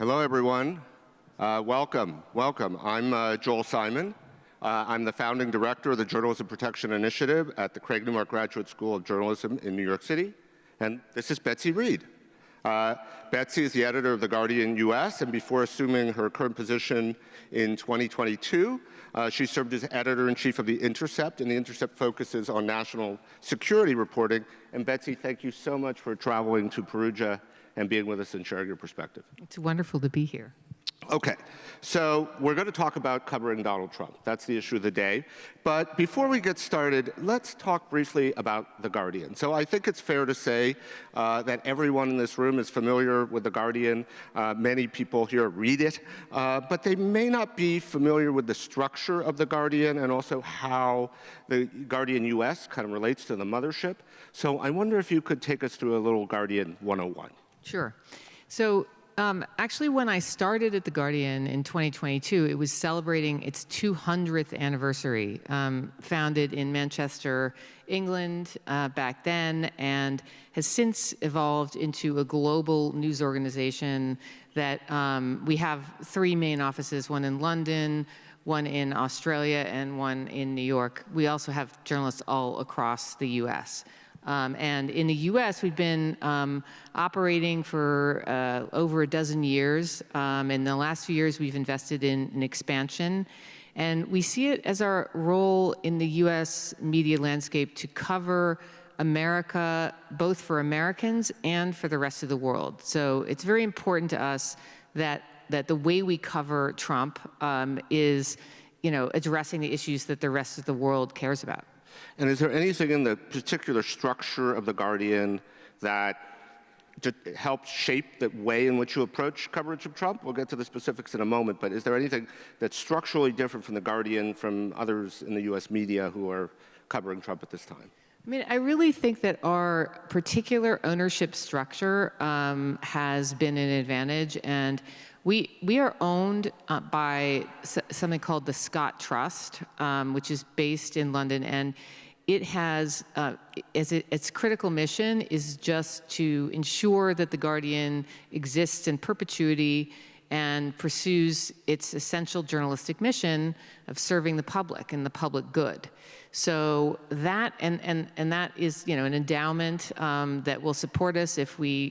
Hello, everyone. Welcome. I'm Joel Simon. I'm the founding director of the Journalism Protection Initiative at the Craig Newmark Graduate School of Journalism in New York City. And this is Betsy Reed. Betsy is the editor of The Guardian US, and before assuming her current position in 2022, she served as editor-in-chief of the Intercept, and the Intercept focuses on national security reporting. And Betsy, thank you so much for traveling to Perugia and being with us and sharing your perspective. It's wonderful to be here. Okay, so we're going to talk about covering Donald Trump. That's the issue of the day. But before we get started, let's talk briefly about The Guardian. So I think it's fair to say that everyone in this room is familiar with The Guardian. Many people here read it, but they may not be familiar with the structure of The Guardian and also how The Guardian US kind of relates to the mothership. So I wonder if you could take us through a little Guardian 101. Sure. So actually, when I started at The Guardian in 2022, it was celebrating its 200th anniversary, founded in Manchester, England back then, and has since evolved into a global news organization that we have 3 main offices, one in London, one in Australia, and one in New York. We also have journalists all across the US. And in the US, we've been operating for over a dozen years. In the last few years, we've invested in an expansion. And we see it as our role in the US media landscape to cover America, both for Americans and for the rest of the world. So it's very important to us that the way we cover Trump is, addressing the issues that the rest of the world cares about. And is there anything in the particular structure of The Guardian that helps shape the way in which you approach coverage of Trump? We'll get to the specifics in a moment, but is there anything that's structurally different from The Guardian from others in the US media who are covering Trump at this time? I mean, I really think that our particular ownership structure has been an advantage, and we are owned by something called the Scott Trust, which is based in London, and it has, its critical mission is just to ensure that The Guardian exists in perpetuity and pursues its essential journalistic mission of serving the public and the public good. So that, and that is, an endowment that will support us if we,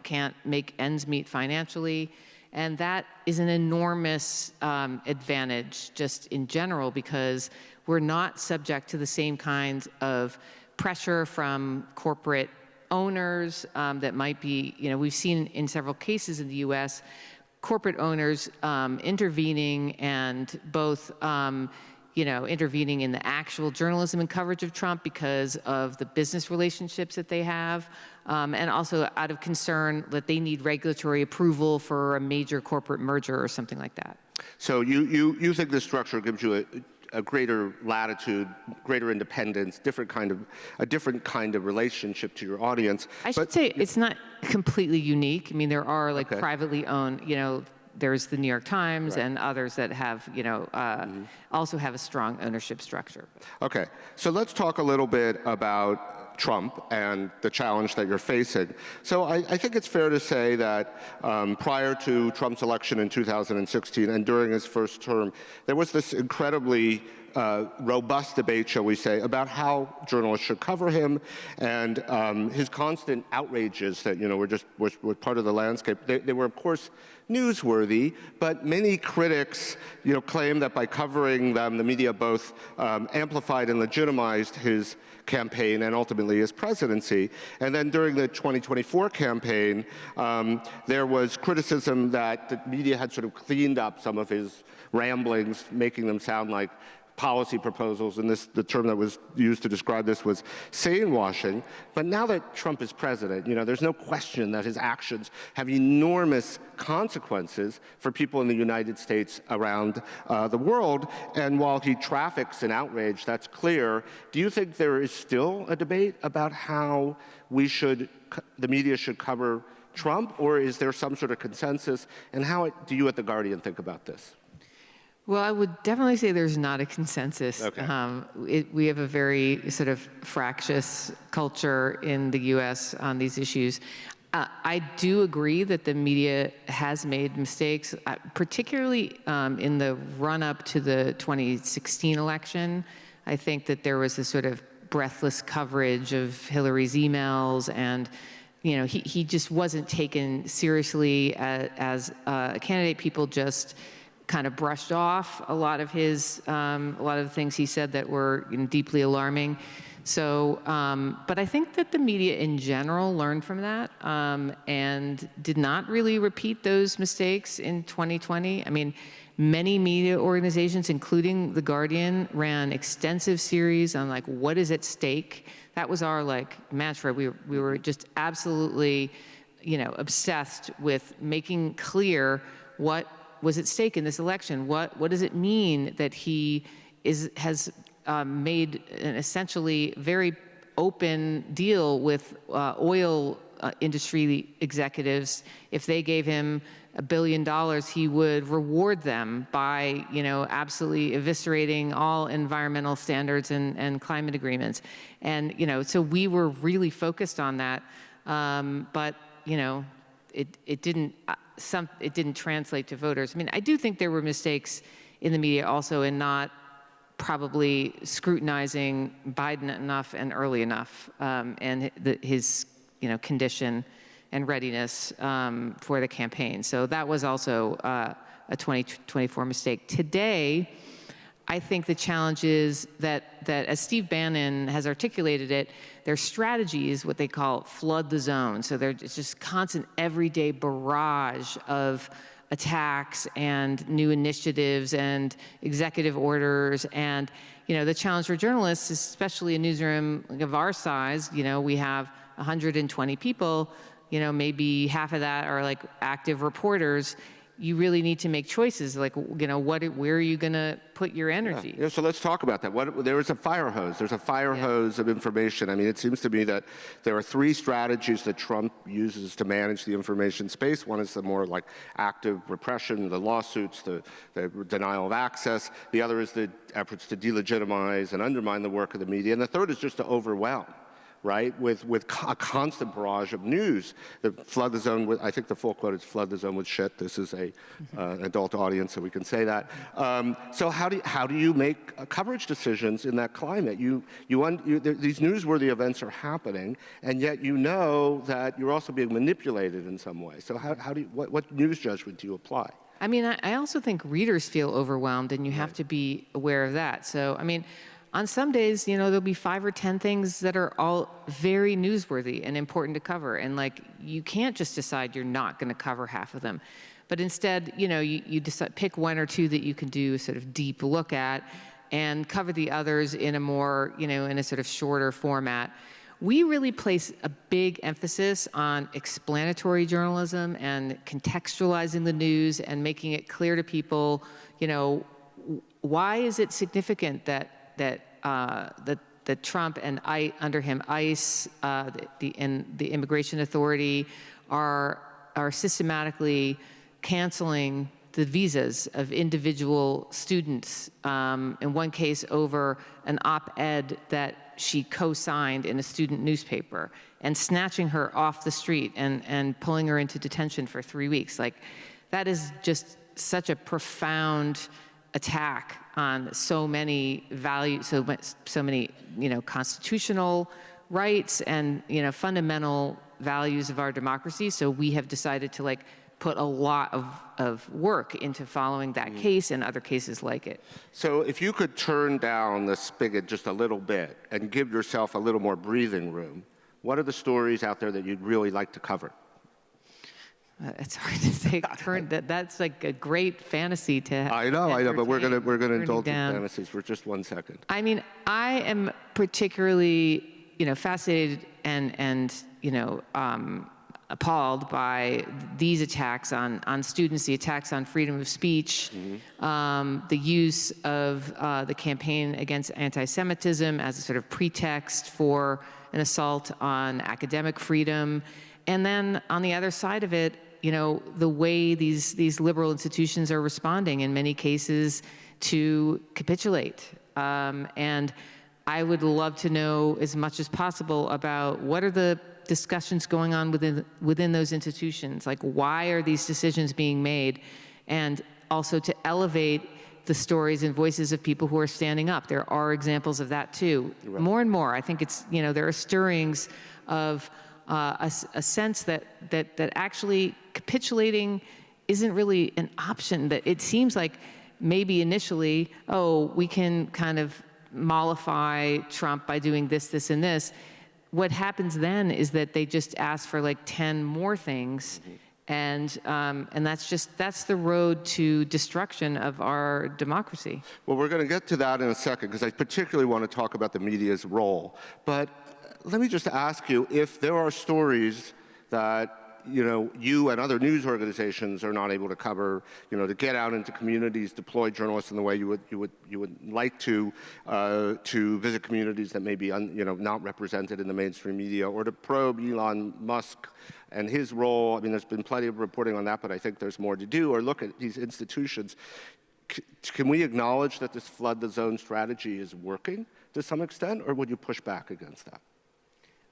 can't make ends meet financially. And that is an enormous advantage just in general, because we're not subject to the same kinds of pressure from corporate owners that might be, we've seen in several cases in the US, corporate owners intervening, and both intervening in the actual journalism and coverage of Trump because of the business relationships that they have, and also out of concern that they need regulatory approval for a major corporate merger or something like that. So you think this structure gives you a greater latitude, greater independence, a different kind of relationship to your audience. I should say it's not completely unique. I mean, there are privately owned, there's the New York Times, right, and others that have, also have a strong ownership structure. Okay, so let's talk a little bit about Trump and the challenge that you're facing. So I think it's fair to say that prior to Trump's election in 2016 and during his first term, there was this incredibly robust debate, shall we say, about how journalists should cover him, and his constant outrages that were part of the landscape. They were, of course, newsworthy, but many critics claim that by covering them, the media both amplified and legitimized his campaign and ultimately his presidency. And then during the 2024 campaign, there was criticism that the media had sort of cleaned up some of his ramblings, making them sound like policy proposals, and the term that was used to describe this was sane-washing. But now that Trump is president, there's no question that his actions have enormous consequences for people in the United States around the world. And while he traffics in outrage, that's clear, do you think there is still a debate about how the media should cover Trump, or is there some sort of consensus? And how do you at The Guardian think about this? Well, I would definitely say there's not a consensus. Okay. We have a very sort of fractious culture in the U.S. on these issues. I do agree that the media has made mistakes, particularly in the run-up to the 2016 election. I think that there was this sort of breathless coverage of Hillary's emails, and he just wasn't taken seriously as a candidate. People just kind of brushed off a lot of the things he said that were deeply alarming. So, but I think that the media in general learned from that and did not really repeat those mistakes in 2020. I mean, many media organizations, including The Guardian, ran extensive series on what is at stake. That was our mantra. We were just absolutely, obsessed with making clear what was at stake in this election. What does it mean that he has made an essentially very open deal with oil industry executives? If they gave him $1 billion, he would reward them by, absolutely eviscerating all environmental standards and climate agreements. And, so we were really focused on that. But, it didn't translate to voters. I mean, I do think there were mistakes in the media also in not probably scrutinizing Biden enough and early enough, and his condition and readiness for the campaign. So that was also a 2024 mistake. Today, I think the challenge is that as Steve Bannon has articulated it, their strategy is what they call flood the zone. So it's just constant everyday barrage of attacks and new initiatives and executive orders. And, the challenge for journalists, especially a newsroom of our size, we have 120 people, maybe half of that are active reporters. You really need to make choices, where are you going to put your energy? Yeah, so let's talk about that. There is a fire hose. There's a fire hose of information. I mean, it seems to me that there are three strategies that Trump uses to manage the information space. One is the more active repression, the lawsuits, the denial of access. The other is the efforts to delegitimize and undermine the work of the media. And the third is just to overwhelm. Right, with a constant barrage of news. Flood the zone with, I think the full quote is flood the zone with shit. This is an adult audience, so we can say that. So how do you make coverage decisions in that climate? These newsworthy events are happening, and yet that you're also being manipulated in some way. So what news judgment do you apply? I mean, I also think readers feel overwhelmed, and you have to be aware of that. So, I mean, on some days, there'll be 5 or 10 things that are all very newsworthy and important to cover. And you can't just decide you're not going to cover half of them. But instead, you decide, pick 1 or 2 that you can do a sort of deep look at and cover the others in a more, in a sort of shorter format. We really place a big emphasis on explanatory journalism and contextualizing the news and making it clear to people, why is it significant that Trump and under him ICE, the Immigration Authority, are systematically canceling the visas of individual students. In one case, over an op-ed that she co-signed in a student newspaper, and snatching her off the street and pulling her into detention for 3 weeks. That is just such a profound attack on so many values, so many constitutional rights and fundamental values of our democracy. So we have decided to put a lot of work into following that case and other cases like it. So if you could turn down the spigot just a little bit and give yourself a little more breathing room, what are the stories out there that you'd really like to cover? It's hard to say. That's a great fantasy to have. I know, but we're gonna indulge in fantasies for just 1 second. I mean, I am particularly, fascinated and appalled by these attacks on students, the attacks on freedom of speech, the use of the campaign against anti-Semitism as a sort of pretext for an assault on academic freedom, and then on the other side of it, the way these liberal institutions are responding in many cases to capitulate. And I would love to know as much as possible about what are the discussions going on within those institutions? Like, why are these decisions being made? And also to elevate the stories and voices of people who are standing up. There are examples of that too. Right. More and more, I think it's, there are stirrings of a sense that actually capitulating isn't really an option. That it seems like maybe initially, we can kind of mollify Trump by doing this, this, and this. What happens then is that they just ask for like 10 more things. Mm-hmm. And that's the road to destruction of our democracy. Well, we're going to get to that in a second, because I particularly want to talk about the media's role. But let me just ask you, if there are stories that you and other news organizations are not able to cover, to get out into communities, deploy journalists in the way you would like to visit communities that may be not represented in the mainstream media, or to probe Elon Musk and his role. I mean, there's been plenty of reporting on that, but I think there's more to do. Or look at these institutions. Can we acknowledge that this flood the zone strategy is working to some extent, or would you push back against that?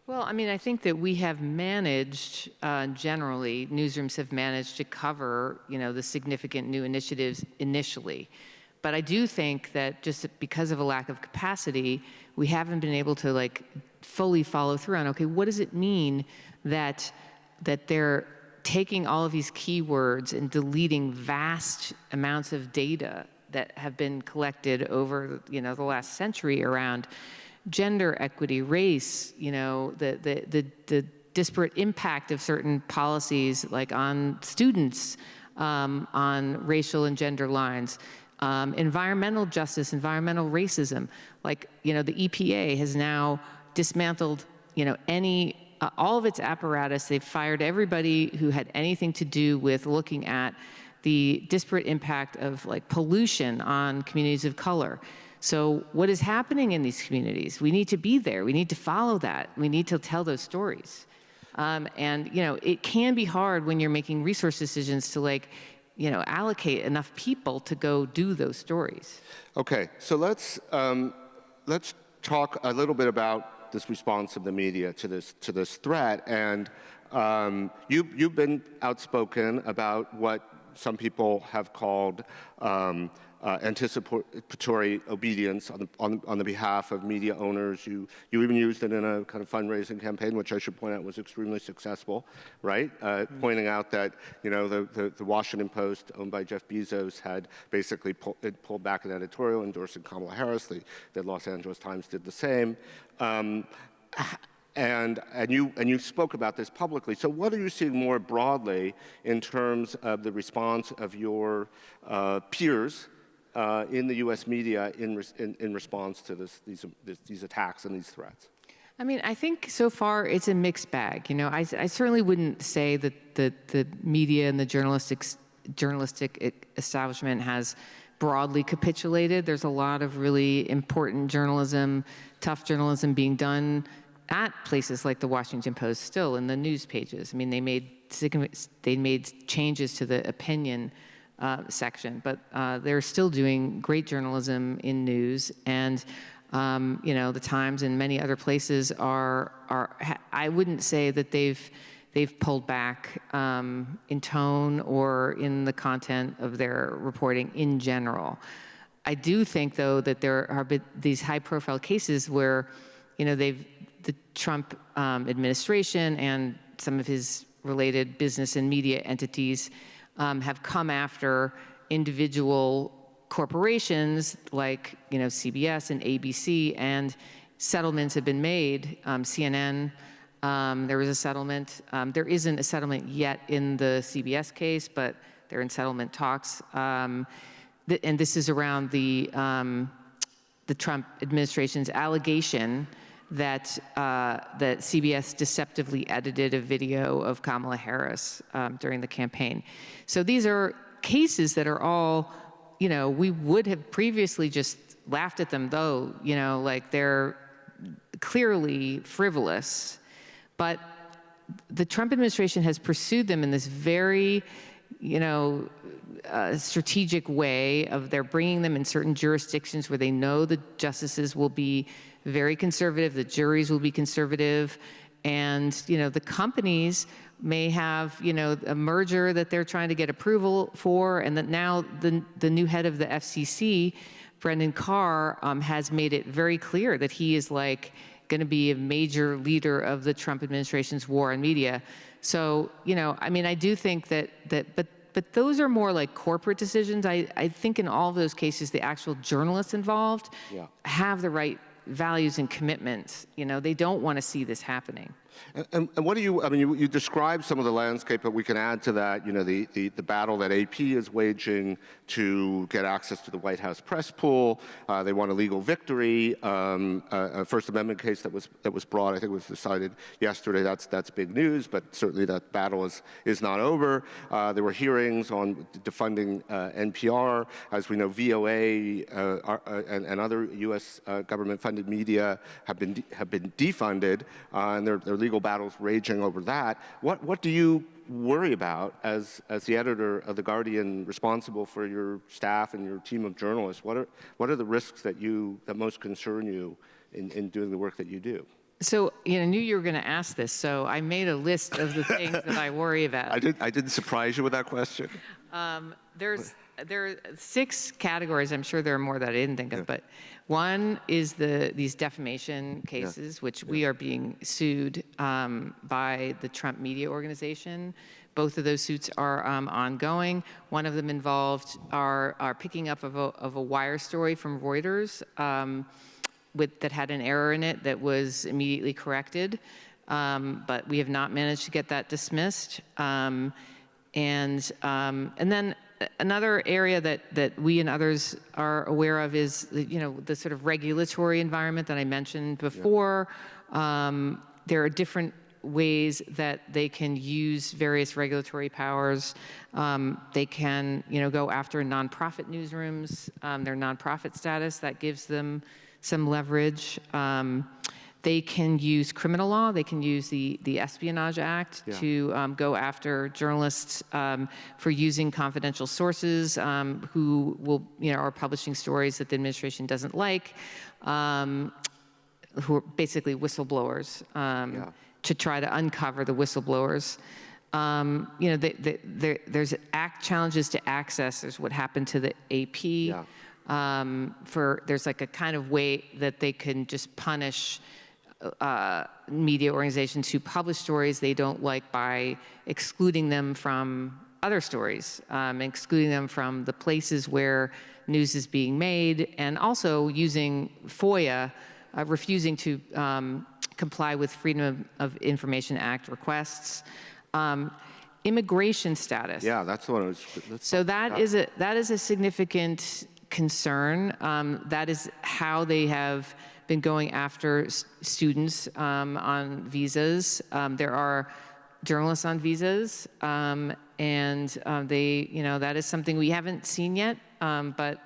Well, I mean, I think that we have managed, generally, newsrooms have managed to cover, the significant new initiatives initially. But I do think that just because of a lack of capacity, we haven't been able to fully follow through on, okay, what does it mean that they're taking all of these keywords and deleting vast amounts of data that have been collected over, the last century around gender equity, race, the disparate impact of certain policies, like on students, on racial and gender lines, environmental justice, environmental racism. The EPA has now dismantled, all of its apparatus. They've fired everybody who had anything to do with looking at the disparate impact of pollution on communities of color. So what is happening in these communities? We need to be there. We need to follow that. We need to tell those stories. It can be hard when you're making resource decisions to allocate enough people to go do those stories. Okay, so let's talk a little bit about this response of the media to this threat. And you've been outspoken about what some people have called anticipatory obedience on the behalf of media owners. You even used it in a kind of fundraising campaign, which I should point out was extremely successful, right? Pointing out that the Washington Post, owned by Jeff Bezos, had basically pulled back an editorial endorsing Kamala Harris. The Los Angeles Times did the same. And you spoke about this publicly. So what are you seeing more broadly in terms of the response of your peers in the U.S. media in response to these attacks and these threats? I mean, I think so far it's a mixed bag. I certainly wouldn't say that the media and the journalistic establishment has broadly capitulated. There's a lot of really important journalism, tough journalism being done at places like the Washington Post still in the news pages. I mean, they made changes to the opinion section, but they're still doing great journalism in news. And the Times and many other places I wouldn't say that they've pulled back in tone or in the content of their reporting in general. I do think, though, that there are these high-profile cases where the Trump administration and some of his related business and media entities have come after individual corporations like CBS and ABC, and settlements have been made. CNN, there was a settlement. There isn't a settlement yet in the CBS case, but they're in settlement talks. And this is around the Trump administration's allegation that CBS deceptively edited a video of Kamala Harris during the campaign. So these are cases that are all, we would have previously just laughed at them, though, they're clearly frivolous. But the Trump administration has pursued them in this very, strategic way of they're bringing them in certain jurisdictions where they know the justices will be very conservative, the juries will be conservative, and the companies may have a merger that they're trying to get approval for, and that now the new head of the FCC, Brendan Carr, has made it very clear that he is going to be a major leader of the Trump administration's war on media. So I mean, I do think that but those are more like corporate decisions. I think in all of those cases, the actual journalists involved have the right values and commitments. They don't want to see this happening. And what do you, I mean, you described some of the landscape, but we can add to that, the battle that AP is waging to get access to the White House press pool. They want a legal victory. A First Amendment case that was brought, I think it was decided yesterday. That's big news, but certainly that battle is not over. There were hearings on defunding NPR. As we know, VOA and other U.S. government-funded media have been defunded, and they're legal battles raging over that. What do you worry about as the editor of The Guardian, responsible for your staff and your team of journalists? What are the risks that most concern you in doing the work that you do? So, I knew you were going to ask this, so I made a list of the things that I worry about. I didn't surprise you with that question. There are 6 categories. I'm sure there are more that I didn't think of, but one is these defamation cases, which we are being sued by the Trump media organization. Both of those suits are ongoing. One of them involved our picking up of a wire story from Reuters that had an error in it that was immediately corrected, but we have not managed to get that dismissed. And then another area that we and others are aware of is the sort of regulatory environment that I mentioned before. There are different ways that they can use various regulatory powers. They can go after nonprofit newsrooms, their nonprofit status, that gives them some leverage. They can use criminal law. They can use the Espionage Act to go after journalists for using confidential sources who are publishing stories that the administration doesn't like, who are basically whistleblowers, to try to uncover the whistleblowers. There's challenges to access. There's what happened to the AP. There's like a kind of way that they can just punish media organizations who publish stories they don't like by excluding them from other stories, excluding them from the places where news is being made, and also using FOIA, refusing to comply with Freedom of Information Act requests. Immigration status. Yeah, that's the one. So that is a significant concern. That is how they have been going after students on visas. There are journalists on visas, and that is something we haven't seen yet, but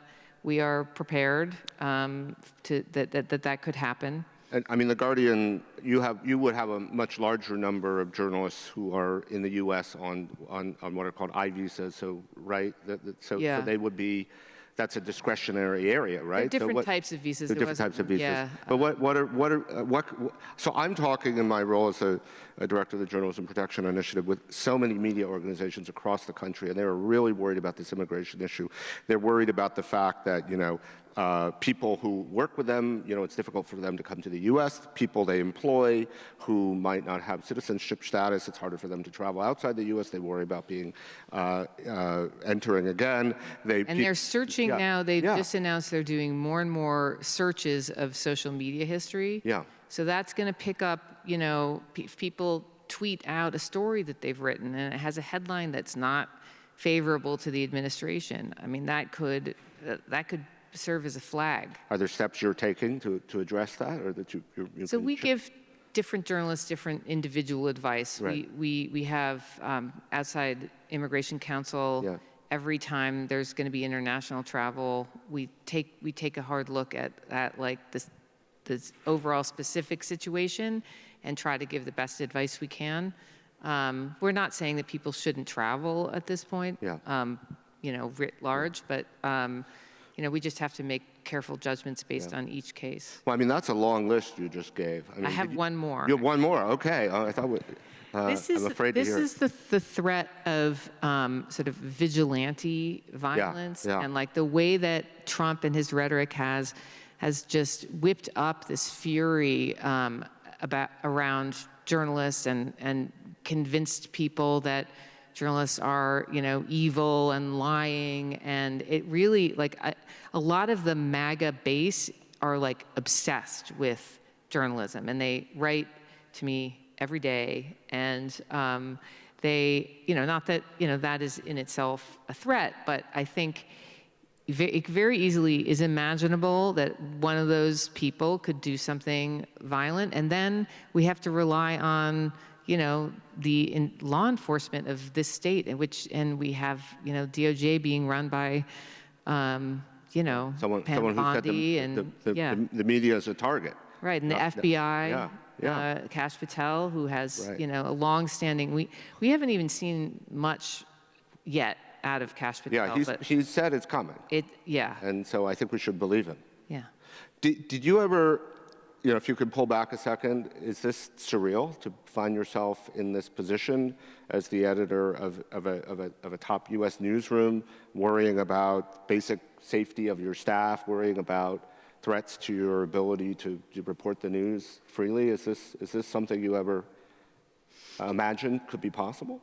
we are prepared that could happen. And I mean, The Guardian, you would have a much larger number of journalists who are in the U.S. on what are called I visas. So right, so they would be. That's a discretionary area, right? Different types of visas. Different types of visas. Yeah. But so I'm talking in my role as a director of the Journalism Protection Initiative with so many media organizations across the country, and they're really worried about this immigration issue. They're worried about the fact that, people who work with them, it's difficult for them to come to the U.S. People they employ who might not have citizenship status, it's harder for them to travel outside the U.S. They worry about being entering again. They're searching now. They just announced they're doing more and more searches of social media history. Yeah. So that's going to pick up, if people tweet out a story that they've written and it has a headline that's not favorable to the administration. I mean, that could serve as a flag. Are there steps you're taking to address that, or that you So we give different journalists different individual advice. Right. We have outside immigration counsel. Every time there's going to be international travel, we take a hard look at like this overall specific situation and try to give the best advice we can. We're not saying that people shouldn't travel at this point, writ large, but we just have to make careful judgments based on each case. Well, I mean, that's a long list you just gave. I mean, I have one more. You have one more, okay. I thought I'm afraid to hear This is the threat of sort of vigilante violence, yeah. and like the way that Trump and his rhetoric has just whipped up this fury around journalists and convinced people that journalists are, evil and lying, and it really, like, a lot of the MAGA base are like obsessed with journalism, and they write to me every day, and they, not that, that is in itself a threat, but I think it very easily is imaginable that one of those people could do something violent, and then we have to rely on, the law enforcement of this state, and we have, DOJ being run by, someone who said Bondi, and the media is a target. Right, and the FBI. Kash Patel, who has, a long-standing, we haven't even seen much yet out of Kash Patel. Yeah, he's said it's coming. And so I think we should believe him. Yeah. Did you ever, if you could pull back a second, is this surreal to find yourself in this position as the editor of a top U.S. newsroom, worrying about basic safety of your staff, worrying about threats to your ability to report the news freely? Is this something you ever imagined could be possible?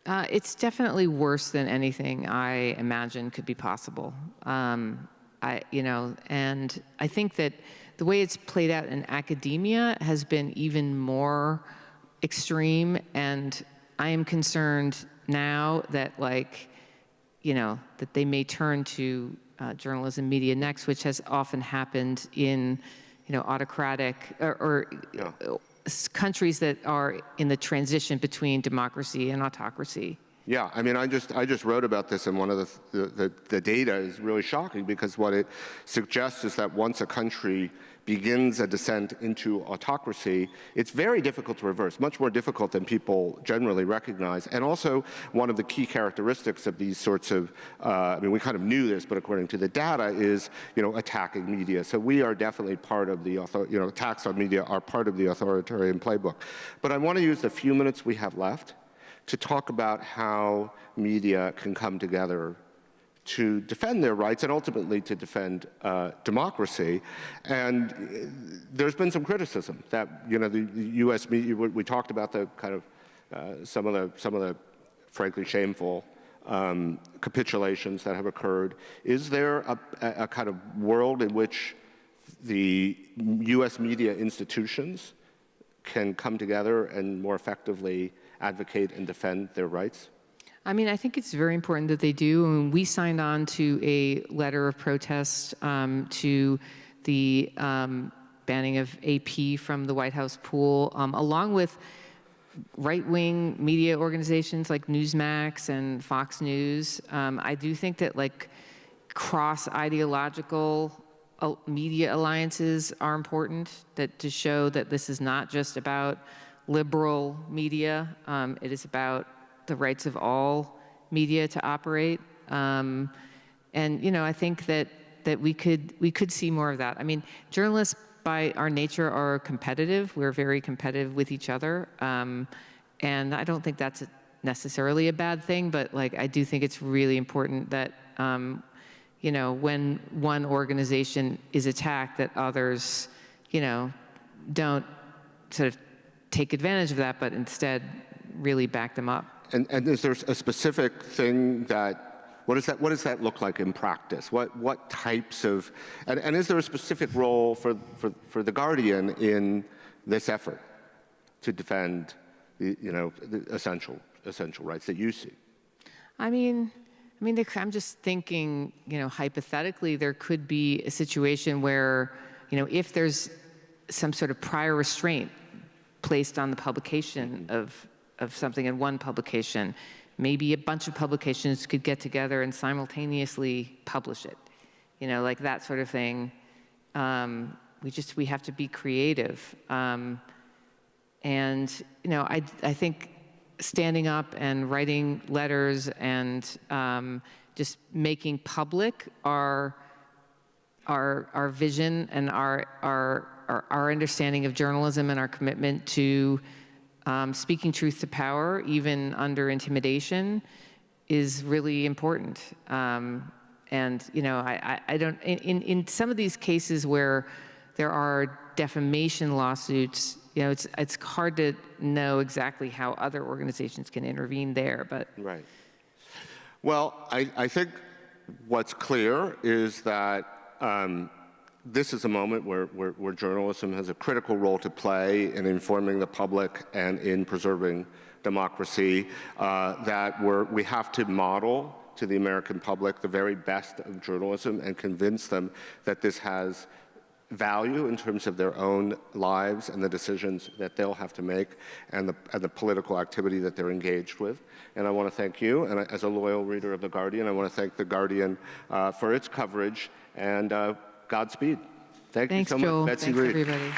It's definitely worse than anything I imagined could be possible. And I think that the way it's played out in academia has been even more extreme, and I am concerned now that, that they may turn to journalism media next, which has often happened in, autocratic or countries that are in the transition between democracy and autocracy. Yeah, I mean, I just wrote about this, and one of the data is really shocking, because what it suggests is that once a country begins a descent into autocracy, it's very difficult to reverse, much more difficult than people generally recognize. And also, one of the key characteristics of these sorts of, we kind of knew this, but according to the data, is, attacking media. So we are definitely part of the, attacks on media are part of the authoritarian playbook. But I want to use the few minutes we have left to talk about how media can come together to defend their rights and ultimately to defend democracy. And there's been some criticism that, the U.S. media, we talked about the kind of some of the frankly shameful capitulations that have occurred. Is there a kind of world in which the U.S. media institutions can come together and more effectively advocate and defend their rights? I think it's very important that they do. And we signed on to a letter of protest to the banning of AP from the White House pool, along with right-wing media organizations like Newsmax and Fox News. I do think that cross-ideological media alliances are important, to show that this is not just about liberal media. It is about the rights of all media to operate. And I think that we could see more of that. Journalists by our nature are competitive. We're very competitive with each other. And I don't think that's necessarily a bad thing, but I do think it's really important that when one organization is attacked, that others, don't sort of take advantage of that, but instead really back them up. And is there a specific thing what does that look like in practice? What types of, and is there a specific role for the Guardian in this effort to defend the essential rights that you see? I'm just thinking, hypothetically, there could be a situation where, if there's some sort of prior restraint placed on the publication of something in one publication, maybe a bunch of publications could get together and simultaneously publish it, like that sort of thing. We have to be creative. And, I think standing up and writing letters and just making public our our vision and our understanding of journalism and our commitment to speaking truth to power, even under intimidation, is really important. And you know, I don't, in some of these cases where there are defamation lawsuits, you know, it's hard to know exactly how other organizations can intervene there, but. Right. Well, I think what's clear is that this is a moment where journalism has a critical role to play in informing the public and in preserving democracy, that we have to model to the American public the very best of journalism and convince them that this has value in terms of their own lives and the decisions that they'll have to make and the political activity that they're engaged with. And I want to thank you, and as a loyal reader of The Guardian, I want to thank The Guardian for its coverage, and Godspeed. Thanks, you so Joel. much, Betsy Thanks, Reed. everybody.